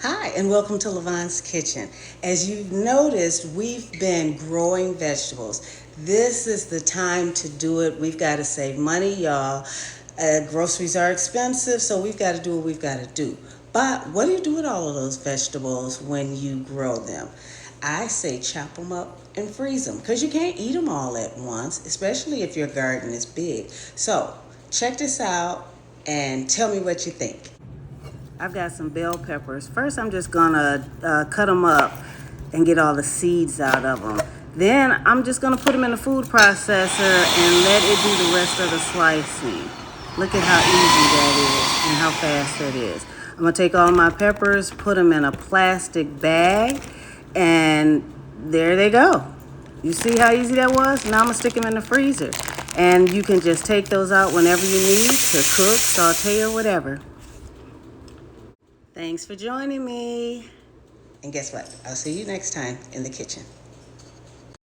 Hi, and welcome to Levon's Kitchen. As you've noticed, we've been growing vegetables. This is the time to do it. We've got to save money, y'all. Groceries are expensive, so we've got to do what we've got to do. But what do you do with all of those vegetables when you grow them? I say chop them up and freeze them because you can't eat them all at once, especially if your garden is big. So check this out and tell me what you think. I've got some bell peppers. First, I'm just gonna cut them up and get all the seeds out of them. Then I'm just gonna put them in the food processor and let it do the rest of the slicing. Look at how easy that is and how fast that is. I'm gonna take all my peppers, put them in a plastic bag, and there they go. You see how easy that was? Now I'm gonna stick them in the freezer. And you can just take those out whenever you need to cook, saute, or whatever. Thanks for joining me. And guess what? I'll see you next time in the kitchen.